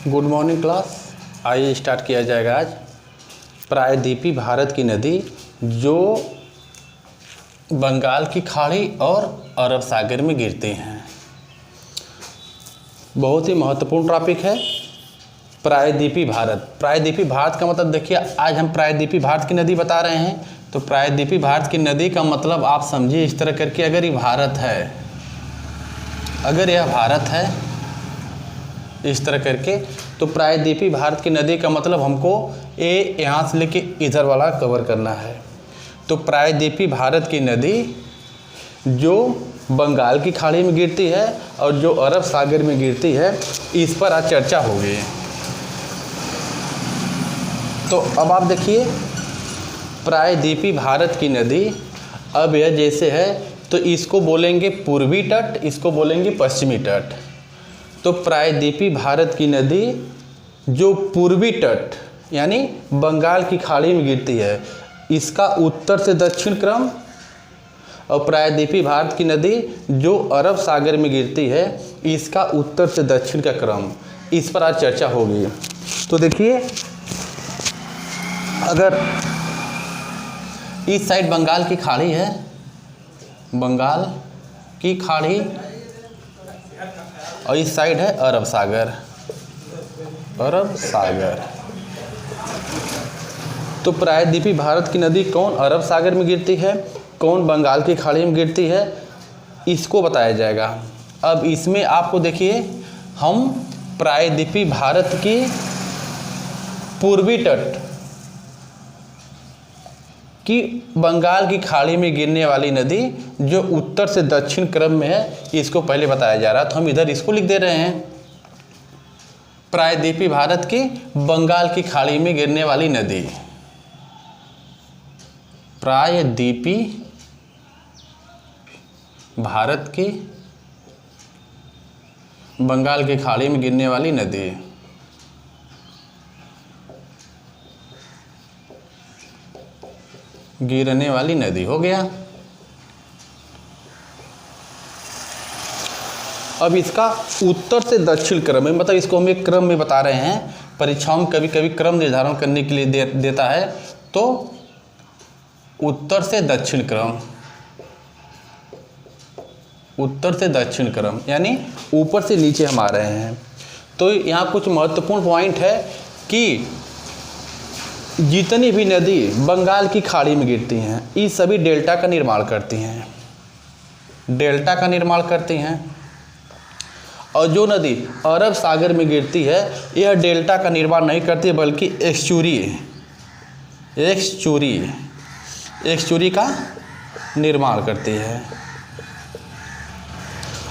Good morning class. आइए start किया जाएगा आज। प्रायद्वीपी भारत की नदी जो बंगाल की खाड़ी और अरब सागर में गिरती हैं। बहुत ही महत्वपूर्ण टॉपिक है प्रायद्वीपी भारत। प्रायद्वीपी भारत का मतलब देखिए, आज हम प्रायद्वीपी भारत की नदी बता रहे हैं। तो प्रायद्वीपी भारत की नदी का मतलब आप समझिए इस तरह करके, अगर ये भारत है, अगर यह भारत है इस तरह करके, तो प्रायद्वीपी भारत की नदी का मतलब हमको ये यहाँ से लेके इधर वाला कवर करना है। तो प्रायद्वीपी भारत की नदी जो बंगाल की खाड़ी में गिरती है और जो अरब सागर में गिरती है, इस पर आज चर्चा होगी। तो अब आप देखिए, प्रायद्वीपी भारत की नदी अब यह जैसे है तो इसको बोलेंगे पूर्वी तट, इसको बोलेंगे पश्चिमी तट। तो प्रायद्वीपी भारत की नदी जो पूर्वी तट यानी बंगाल की खाड़ी में गिरती है, इसका उत्तर से दक्षिण क्रम, और प्रायद्वीपी भारत की नदी जो अरब सागर में गिरती है, इसका उत्तर से दक्षिण का क्रम। इस पर आज चर्चा होगी। तो देखिए, अगर इस साइड बंगाल की खाड़ी है, बंगाल की खाड़ी, और इस साइड है अरब सागर, अरब सागर। तो प्रायद्वीपी भारत की नदी कौन अरब सागर में गिरती है, कौन बंगाल की खाड़ी में गिरती है, इसको बताया जाएगा। अब इसमें आपको देखिए, हम प्रायद्वीपी भारत की पूर्वी तट कि बंगाल की खाड़ी में गिरने वाली नदी जो उत्तर से दक्षिण क्रम में है, इसको पहले बताया जा रहा है। तो हम इधर इसको लिख दे रहे हैं, प्रायद्वीपी भारत की बंगाल की खाड़ी में गिरने वाली नदी। प्रायद्वीपी भारत की बंगाल की खाड़ी में गिरने वाली नदी। गिरने वाली नदी हो गया। अब इसका उत्तर से दक्षिण क्रम है, मतलब इसको हम एक क्रम में बता रहे हैं। परीक्षाओं में कभी कभी क्रम निर्धारण करने के लिए देता है। तो उत्तर से दक्षिण क्रम, उत्तर से दक्षिण क्रम यानी ऊपर से नीचे हम आ रहे हैं। तो यहाँ कुछ महत्वपूर्ण पॉइंट है कि जितनी भी नदी बंगाल की खाड़ी में गिरती हैं, ये सभी डेल्टा का निर्माण करती हैं, डेल्टा का निर्माण करती हैं। और जो नदी अरब सागर में गिरती है, यह डेल्टा का निर्माण नहीं करती है, बल्कि एक्सचुरी का निर्माण करती है।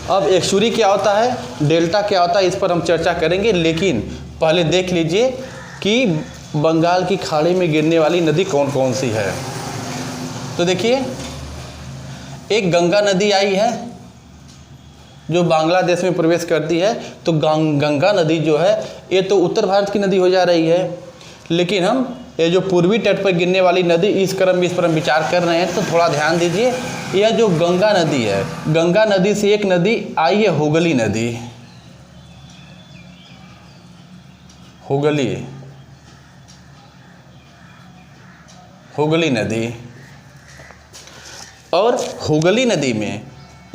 अब एक्सचुरी क्या होता है, डेल्टा क्या होता है, इस पर हम चर्चा करेंगे। लेकिन पहले देख लीजिए कि बंगाल की खाड़ी में गिरने वाली नदी कौन कौन सी है। तो देखिए, एक गंगा नदी आई है जो बांग्लादेश में प्रवेश करती है। तो गंगा नदी जो है, ये तो उत्तर भारत की नदी हो जा रही है। लेकिन हम ये जो पूर्वी तट पर गिरने वाली नदी, इस पर हम विचार कर रहे हैं। तो थोड़ा ध्यान दीजिए, यह जो गंगा नदी है, गंगा नदी से एक नदी आई है हुगली नदी, हुगली नदी। और हुगली नदी में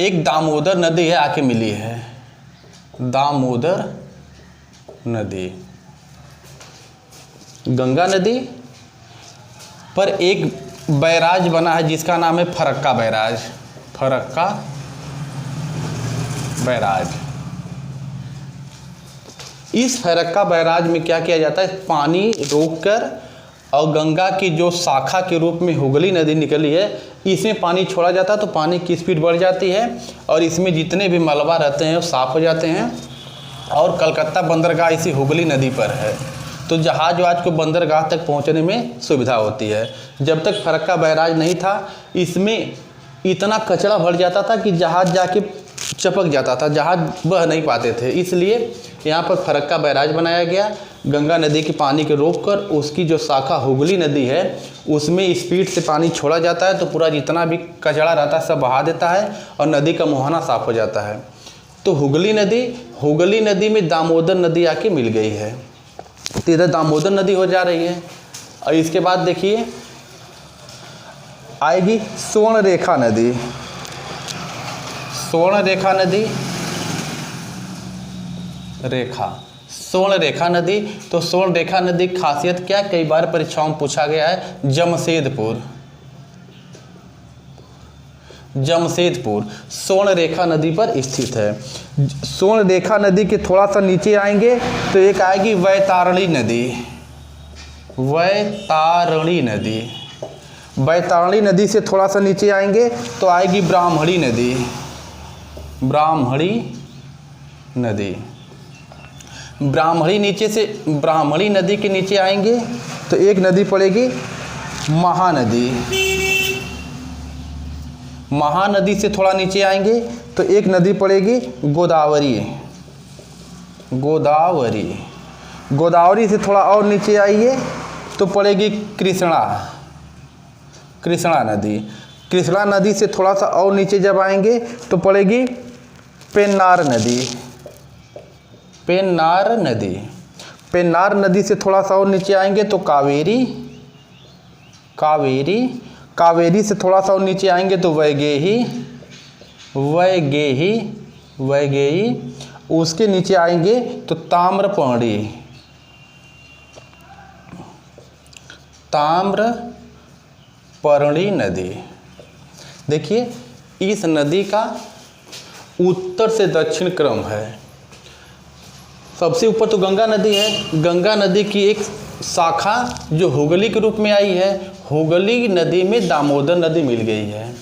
एक दामोदर नदी है, आके मिली है, दामोदर नदी। गंगा नदी पर एक बैराज बना है जिसका नाम है फरक्का बैराज, फरक्का बैराज। इस फरक्का बैराज में क्या किया जाता है, पानी रोककर, और गंगा की जो शाखा के रूप में हुगली नदी निकली है, इसमें पानी छोड़ा जाता है। तो पानी की स्पीड बढ़ जाती है और इसमें जितने भी मलबा रहते हैं वो साफ़ हो जाते हैं। और कलकत्ता बंदरगाह इसी हुगली नदी पर है। तो जहाज वहाज को बंदरगाह तक पहुंचने में सुविधा होती है। जब तक फरक्का बैराज नहीं था, इसमें इतना कचरा भर जाता था कि जहाज जाके चपक जाता था, जहाज बह नहीं पाते थे। इसलिए यहाँ पर फरक्का बैराज बनाया गया। गंगा नदी के पानी के रोककर उसकी जो शाखा हुगली नदी है, उसमें स्पीड से पानी छोड़ा जाता है। तो पूरा जितना भी कचरा रहता है सब बहा देता है और नदी का मुहाना साफ हो जाता है। तो तो हुगली नदी में दामोदर नदी आके मिल गई है, तो इधर दामोदर नदी हो जा रही है। और इसके बाद देखिए आएगी स्वर्णरेखा नदी। स्वर्णरेखा नदी, स्वर्णरेखा नदी, तो स्वर्णरेखा नदी की खासियत क्या, कई बार परीक्षाओं में पूछा गया है, जमशेदपुर स्वर्णरेखा नदी पर स्थित है। स्वर्णरेखा नदी के थोड़ा सा नीचे आएंगे तो एक आएगी वैतरणी नदी। वैतरणी नदी से थोड़ा सा नीचे आएंगे तो आएगी ब्राह्मणी नदी। ब्राह्मणी नदी के नीचे आएंगे तो एक नदी पड़ेगी महानदी से थोड़ा नीचे आएंगे तो एक नदी पड़ेगी गोदावरी से थोड़ा और नीचे आइए तो पड़ेगी कृष्णा नदी से थोड़ा सा और नीचे जब आएंगे तो पड़ेगी पेन्नार नदी से थोड़ा सा और नीचे आएंगे तो कावेरी से थोड़ा सा और नीचे आएंगे तो वैगेही, उसके नीचे आएंगे तो ताम्रपर्णी नदी। देखिए इस नदी का उत्तर से दक्षिण क्रम है। सबसे ऊपर तो गंगा नदी है, गंगा नदी की एक शाखा जो हुगली के रूप में आई है, हुगली नदी में दामोदर नदी मिल गई है।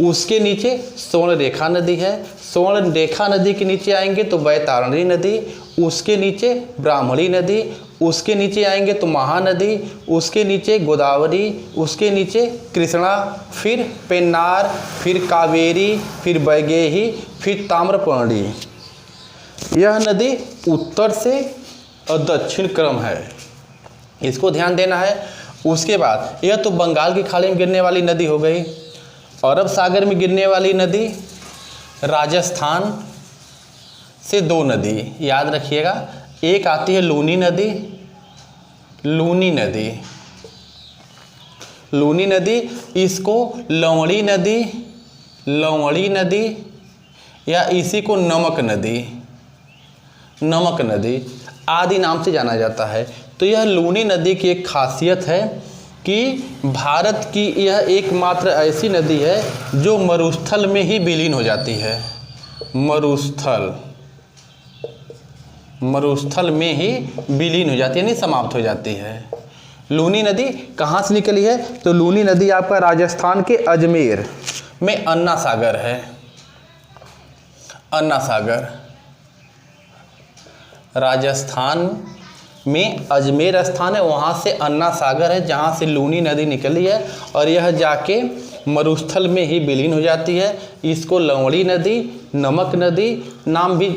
उसके नीचे स्वर्णरेखा नदी है, स्वर्णरेखा नदी के नीचे आएंगे तो वैतरणी नदी, उसके नीचे ब्राह्मणी नदी, उसके नीचे आएंगे तो महानदी, उसके नीचे गोदावरी, उसके नीचे कृष्णा, फिर पेन्नार, फिर कावेरी, फिर वैगेही, फिर ताम्रपर्णी। यह नदी उत्तर से और दक्षिण क्रम है, इसको ध्यान देना है। उसके बाद यह तो बंगाल की खाड़ी में गिरने वाली नदी हो गई। अरब सागर में गिरने वाली नदी, राजस्थान से दो नदी याद रखिएगा, एक आती है लूनी नदी, इसको लवणी नदी या इसी को नमक नदी आदि नाम से जाना जाता है। तो यह लूनी नदी की एक खासियत है कि भारत की यह एकमात्र ऐसी नदी है जो मरुस्थल में ही विलीन हो जाती है। मरुस्थल में ही विलीन हो जाती है, यानी समाप्त हो जाती है। लूनी नदी कहाँ से निकली है, तो लूनी नदी आपका राजस्थान के अजमेर में अन्ना सागर है। राजस्थान में अजमेर स्थान है, वहाँ से अन्ना सागर है जहाँ से लूनी नदी निकली है और यह जाके मरुस्थल में ही विलीन हो जाती है। इसको लवणी नदी, नमक नदी नाम भी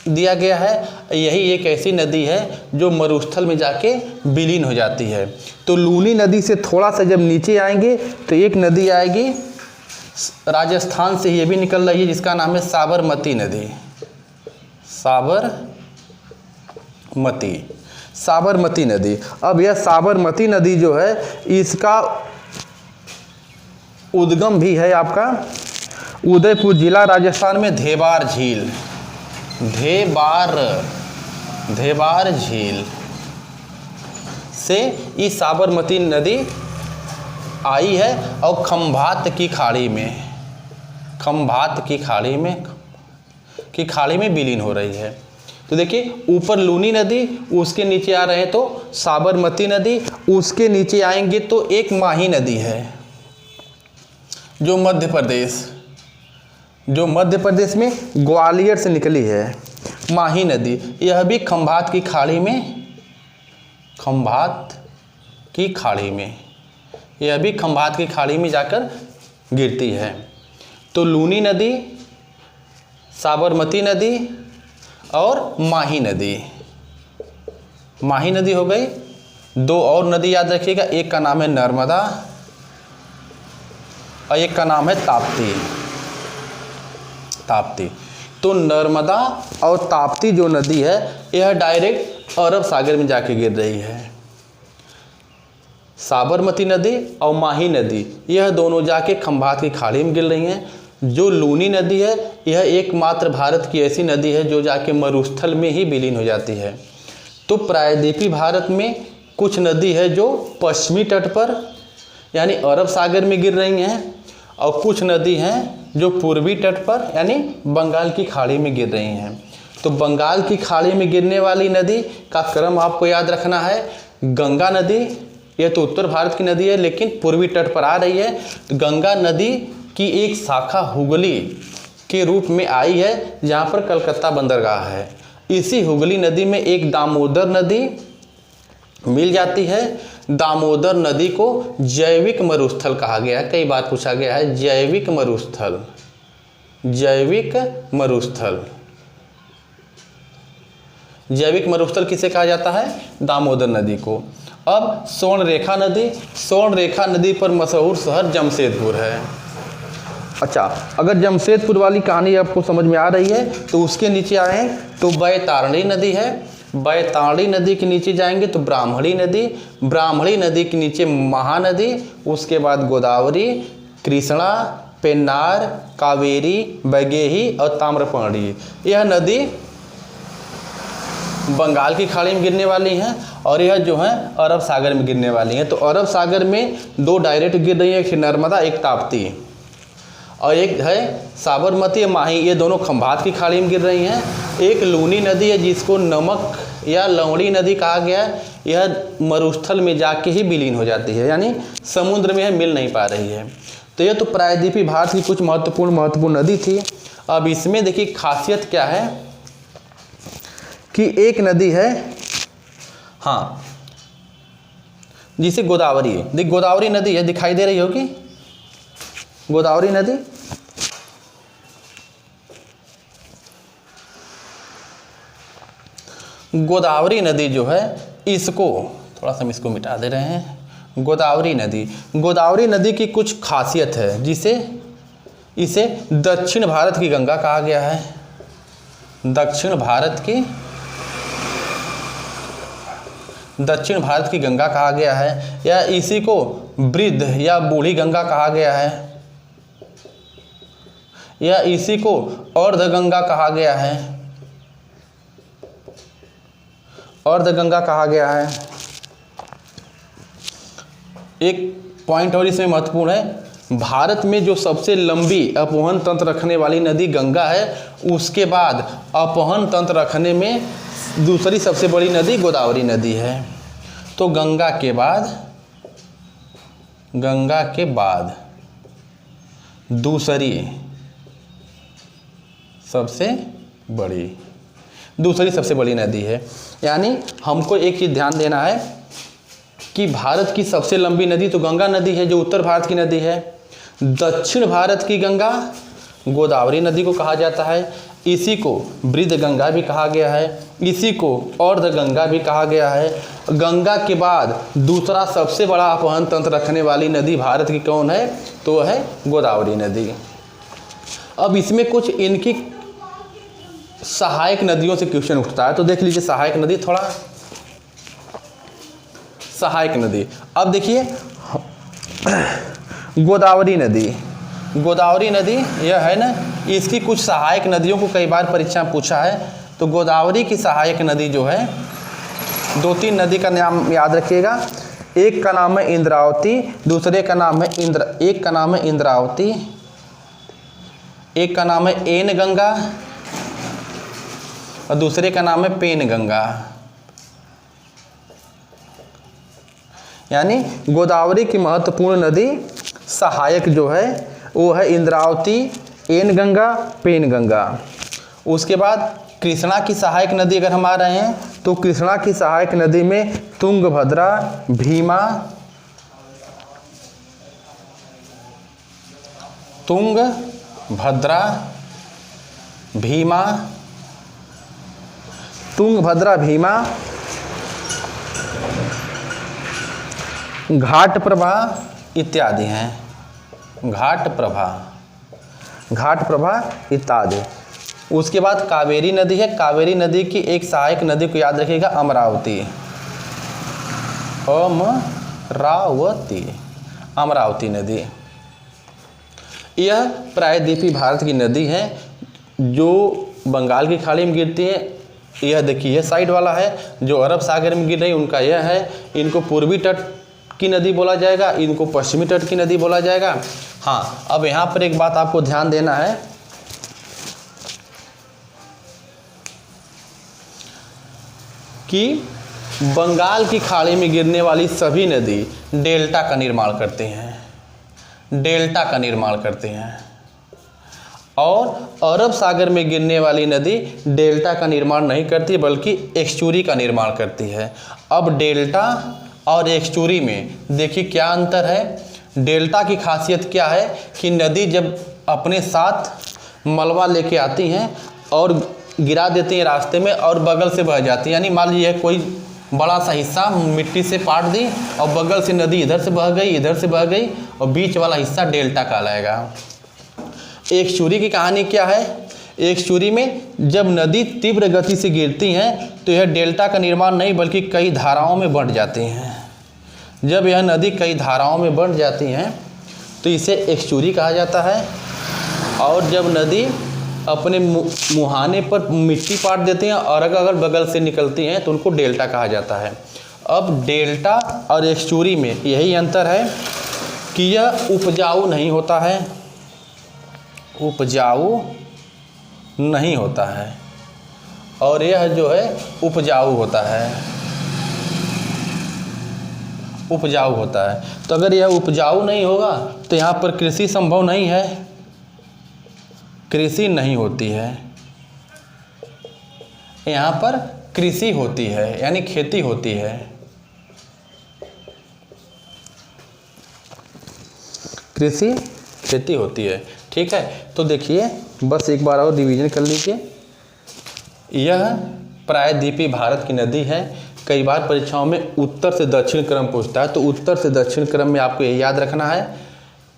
दिया गया है। यही एक ऐसी नदी है जो मरुस्थल में जाके विलीन हो जाती है। तो लूनी नदी से थोड़ा सा जब नीचे आएंगे तो एक नदी आएगी राजस्थान से, ये भी निकल रही है, जिसका नाम है साबरमती नदी। अब यह साबरमती नदी जो है इसका उद्गम भी है आपका उदयपुर जिला राजस्थान में धेबार झील से ये साबरमती नदी आई है और खंभात की खाड़ी में विलीन हो रही है। तो देखिए ऊपर लूनी नदी, उसके नीचे आ रहे हैं तो साबरमती नदी, उसके नीचे आएंगे तो एक माही नदी है जो मध्य प्रदेश में ग्वालियर से निकली है। माही नदी यह भी खंभात की खाड़ी में जाकर गिरती है। तो लूनी नदी, साबरमती नदी और माही नदी हो गई। दो और नदी याद रखिएगा, एक का नाम है नर्मदा और एक का नाम है ताप्ती। तो नर्मदा और ताप्ती जो नदी है यह डायरेक्ट अरब सागर में जाके गिर रही है। साबरमती नदी और माही नदी यह दोनों जाके खंभात की खाड़ी में गिर रही हैं। जो लूनी नदी है यह एकमात्र भारत की ऐसी नदी है जो जाके मरुस्थल में ही विलीन हो जाती है। तो प्रायद्वीपीय भारत में कुछ नदी है जो पश्चिमी तट पर यानी अरब सागर में गिर रही हैं और कुछ नदी हैं जो पूर्वी तट पर यानी बंगाल की खाड़ी में गिर रही हैं। तो बंगाल की खाड़ी में गिरने वाली नदी का क्रम आपको याद रखना है। गंगा नदी यह तो उत्तर भारत की नदी है लेकिन पूर्वी तट पर आ रही है। तो गंगा नदी की एक शाखा हुगली के रूप में आई है जहाँ पर कलकत्ता बंदरगाह है। इसी हुगली नदी में एक दामोदर नदी मिल जाती है। दामोदर नदी को जैविक मरुस्थल कहा गया है। कई बार पूछा गया है जैविक मरुस्थल, जैविक मरुस्थल। जैविक मरुस्थल किसे कहा जाता है? दामोदर नदी को। अब स्वर्णरेखा नदी, स्वर्णरेखा नदी पर मशहूर शहर जमशेदपुर है। अच्छा, अगर जमशेदपुर वाली कहानी आपको समझ में आ रही है तो उसके नीचे आए तो बैतारणी नदी है। बैतारणी नदी के नीचे जाएंगे तो ब्राह्मणी नदी, ब्राह्मणी नदी के नीचे महानदी, उसके बाद गोदावरी, कृष्णा, पेन्नार, कावेरी, बैगेही और ताम्रपर्णी। यह नदी बंगाल की खाड़ी में गिरने वाली हैं और यह जो है अरब सागर में गिरने वाली हैं। तो अरब सागर में दो डायरेक्ट गिर रही है, एक नर्मदा एक ताप्ती और एक है साबरमती माही। ये दोनों खंभात की खाड़ी में गिर रही हैं। एक लूनी नदी है जिसको नमक या लवणी नदी कहा गया है। यह मरुस्थल में जाके ही विलीन हो जाती है यानी समुद्र में यह मिल नहीं पा रही है। तो यह तो प्रायद्वीपीय भारत की कुछ महत्वपूर्ण नदी थी। अब इसमें देखिए खासियत क्या है कि एक नदी है हाँ जिसे गोदावरी, गोदावरी नदी है, दिखाई दे रही होगी गोदावरी नदी। गोदावरी नदी जो है इसको थोड़ा सा हम इसको मिटा दे रहे हैं। गोदावरी नदी, गोदावरी नदी की कुछ खासियत है जिसे इसे दक्षिण भारत की गंगा कहा गया है। दक्षिण भारत की गंगा कहा गया है या इसी को वृद्ध या बूढ़ी गंगा कहा गया है या इसी को अर्ध गंगा कहा गया है, अर्ध गंगा कहा गया है। एक पॉइंट और इसमें महत्वपूर्ण है, भारत में जो सबसे लंबी अपवहन तंत्र रखने वाली नदी गंगा है, उसके बाद अपवहन तंत्र रखने में दूसरी सबसे बड़ी नदी गोदावरी नदी है। तो गंगा के बाद दूसरी सबसे बड़ी नदी है। यानी हमको एक चीज़ ध्यान देना है कि भारत की सबसे लंबी नदी तो गंगा नदी है जो उत्तर भारत की नदी है। दक्षिण भारत की गंगा गोदावरी नदी को कहा जाता है। इसी को वृद्ध गंगा भी कहा गया है, इसी को अर्ध गंगा भी कहा गया है। गंगा के बाद दूसरा सबसे बड़ा अपवहन तंत्र रखने वाली नदी भारत की कौन है? तो है गोदावरी नदी। अब इसमें कुछ इनकी सहायक नदियों से क्वेश्चन उठता है, तो देख लीजिए सहायक नदी, थोड़ा सहायक नदी। अब देखिए गोदावरी नदी यह है ना, इसकी कुछ सहायक नदियों को कई बार परीक्षा में पूछा है। तो गोदावरी की सहायक नदी जो है, दो तीन नदी का नाम याद रखिएगा। एक का नाम है इंद्रावती, दूसरे का नाम है एक का नाम है इंद्रावती, एक का नाम है एन गंगा और दूसरे का नाम है पेन गंगा। यानी गोदावरी की महत्वपूर्ण नदी सहायक जो है वो है इंद्रावती, एन गंगा, पेन गंगा। उसके बाद कृष्णा की सहायक नदी अगर हम आ रहे हैं तो कृष्णा की सहायक नदी में तुंगभद्रा, भीमा, तुंगभद्रा, भीमा, घाट प्रभा इत्यादि हैं। घाट प्रभा इत्यादि। उसके बाद कावेरी नदी है। कावेरी नदी की एक सहायक नदी को याद रखिएगा, अमरावती। अमरावती नदी, यह प्रायद्वीपीय भारत की नदी है जो बंगाल की खाड़ी में गिरती है। यह देखिए साइड वाला है जो अरब सागर में गिर रही है, उनका यह है। इनको पूर्वी तट की नदी बोला जाएगा, इनको पश्चिमी तट की नदी बोला जाएगा। हाँ, अब यहाँ पर एक बात आपको ध्यान देना है कि बंगाल की खाड़ी में गिरने वाली सभी नदी डेल्टा का निर्माण करते हैं, डेल्टा का निर्माण करते हैं, और अरब सागर में गिरने वाली नदी डेल्टा का निर्माण नहीं करती बल्कि एक्सचुरी का निर्माण करती है। अब डेल्टा और एक्सचुरी में देखिए क्या अंतर है। डेल्टा की खासियत क्या है कि नदी जब अपने साथ मलबा लेके आती हैं और गिरा देती हैं रास्ते में और बगल से बह जाती है, यानी मान लीजिए कोई बड़ा सा हिस्सा मिट्टी से पाट दी और बगल से नदी इधर से बह गई, इधर से बह गई, और बीच वाला हिस्सा डेल्टा कहलाएगा। एक्सचुरी की कहानी क्या है। एक्सचुरी में जब नदी तीव्र गति से गिरती हैं तो यह डेल्टा का निर्माण नहीं बल्कि कई धाराओं में बंट जाती हैं। जब यह नदी कई धाराओं में बंट जाती हैं तो इसे एक्सचुरी कहा जाता है। और जब नदी अपने मुहाने पर मिट्टी पाट देती हैं और अगर बगल से निकलती हैं तो उनको डेल्टा कहा जाता है। अब डेल्टा और एक्सचुरी में यही अंतर है कि यह उपजाऊ नहीं होता है, उपजाऊ नहीं होता है, और यह जो है उपजाऊ होता है, उपजाऊ होता है। तो अगर यह उपजाऊ नहीं होगा तो यहाँ पर कृषि संभव नहीं है, कृषि नहीं होती है। यहाँ पर कृषि होती है यानी खेती होती है, कृषि खेती होती है। ठीक है, तो देखिए बस एक बार और रिवीजन कर लीजिए। यह प्रायद्वीपीय भारत की नदी है। कई बार परीक्षाओं में उत्तर से दक्षिण क्रम पूछता है, तो उत्तर से दक्षिण क्रम में आपको ये याद रखना है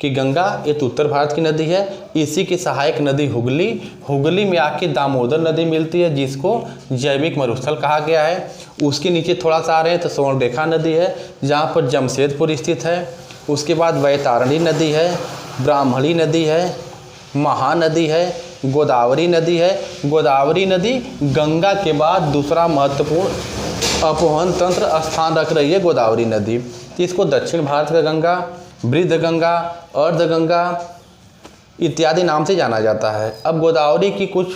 कि गंगा ये तो उत्तर भारत की नदी है। इसी की सहायक नदी हुगली, हुगली में आके दामोदर नदी मिलती है जिसको जैविक मरुस्थल कहा गया है। उसके नीचे थोड़ा सा आ रहे हैं तो स्वर्णरेखा नदी है जहाँ पर जमशेदपुर स्थित है। उसके बाद वैतरणी नदी है, ब्राह्मणी नदी है, महानदी है, गोदावरी नदी है। गोदावरी नदी गंगा के बाद दूसरा महत्वपूर्ण अपवहन तंत्र स्थान रख रही है गोदावरी नदी। तो इसको दक्षिण भारत का गंगा, वृद्ध गंगा, अर्ध गंगा इत्यादि नाम से जाना जाता है। अब गोदावरी की कुछ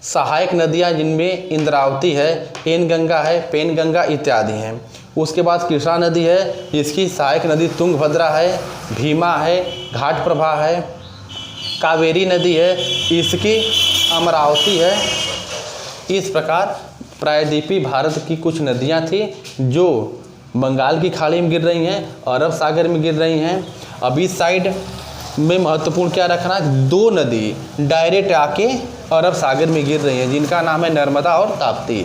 सहायक नदियां जिनमें इंद्रावती है, पेन गंगा है, पेन गंगा इत्यादि हैं। उसके बाद कृष्णा नदी है जिसकी सहायक नदी तुंगभद्रा है, भीमा है, घाट प्रभा है, कावेरी नदी है, इसकी अमरावती है। इस प्रकार प्रायद्वीपीय भारत की कुछ नदियां थी जो बंगाल की खाड़ी में गिर रही हैं, अरब सागर में गिर रही हैं। अब इस साइड में महत्वपूर्ण क्या रखना है, दो नदी डायरेक्ट आके अरब सागर में गिर रही हैं जिनका नाम है नर्मदा और ताप्ती।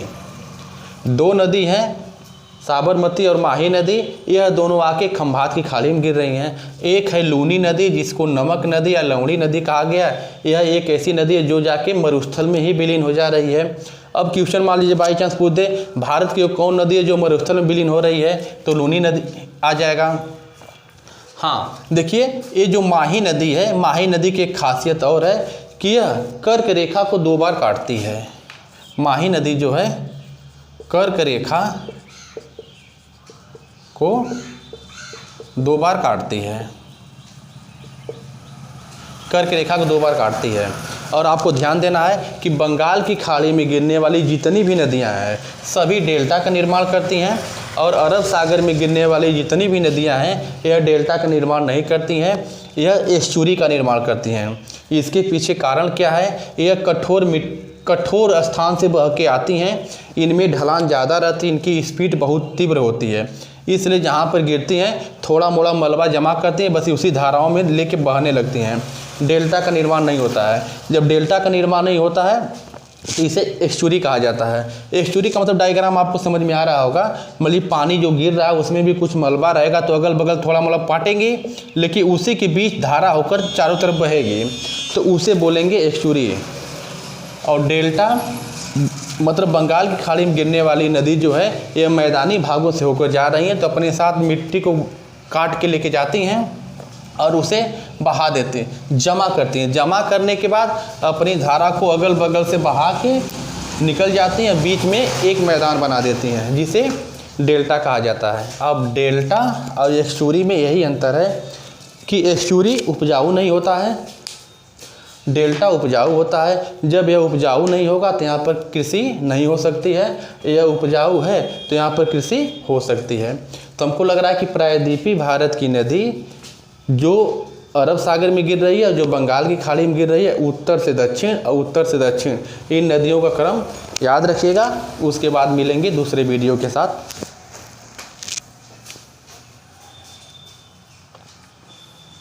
दो नदी हैं साबरमती और माही नदी, यह दोनों आके खंभात की खाड़ी में गिर रही हैं। एक है लूनी नदी जिसको नमक नदी या लवणी नदी कहा गया है। यह एक ऐसी नदी है जो जाके मरुस्थल में ही विलीन हो जा रही है। अब क्वेश्चन मान लीजिए बाई चांस पूछ दे भारत की कौन नदी है जो मरुस्थल में विलीन हो रही है, तो लूनी नदी आ जाएगा। हाँ देखिए ये जो माही नदी है, माही नदी की एक खासियत और है कि यह कर्क रेखा को दो बार काटती है। माही नदी जो है कर्क रेखा को दो बार काटती है, कर्क रेखा को दो बार काटती है। और आपको ध्यान देना है कि बंगाल की खाड़ी में गिरने वाली जितनी भी नदियां हैं सभी डेल्टा का निर्माण करती हैं, और अरब सागर में गिरने वाली जितनी भी नदियां हैं यह डेल्टा का निर्माण नहीं करती हैं, यह एस्चुरी का निर्माण करती हैं। इसके पीछे कारण क्या है, यह कठोर स्थान से बह के आती हैं, इनमें ढलान ज़्यादा रहती है, इनकी स्पीड बहुत तीव्र होती है, इसलिए जहाँ पर गिरती हैं थोड़ा मोड़ा मलबा जमा करती हैं, बस उसी धाराओं में लेके बहने लगती हैं। डेल्टा का निर्माण नहीं होता है। जब डेल्टा का निर्माण नहीं होता है तो इसे एस्चुरी कहा जाता है। एस्चुरी का मतलब डायग्राम आपको समझ में आ रहा होगा, मतलब पानी जो गिर रहा है उसमें भी कुछ मलबा रहेगा तो अगल बगल थोड़ा मोड़ा पाटेंगे, लेकिन उसी के बीच धारा होकर चारों तरफ बहेगी, तो उसे बोलेंगे एस्चुरी। और डेल्टा मतलब बंगाल की खाड़ी में गिरने वाली नदी जो है ये मैदानी भागों से होकर जा रही हैं, तो अपने साथ मिट्टी को काट के लेके जाती हैं और उसे बहा देते हैं, जमा करती हैं। जमा करने के बाद अपनी धारा को अगल बगल से बहा के निकल जाती हैं, बीच में एक मैदान बना देती हैं जिसे डेल्टा कहा जाता है। अब डेल्टा और एस्चुरी में यही अंतर है कि एस्चुरी उपजाऊ नहीं होता है, डेल्टा उपजाऊ होता है। जब यह उपजाऊ नहीं होगा तो यहाँ पर कृषि नहीं हो सकती है, यह उपजाऊ है तो यहाँ पर कृषि हो सकती है। तो हमको लग रहा है कि प्रायद्वीपीय भारत की नदी जो अरब सागर में गिर रही है और जो बंगाल की खाड़ी में गिर रही है, उत्तर से दक्षिण और उत्तर से दक्षिण, इन नदियों का क्रम याद रखिएगा। उसके बाद मिलेंगे दूसरे वीडियो के साथ।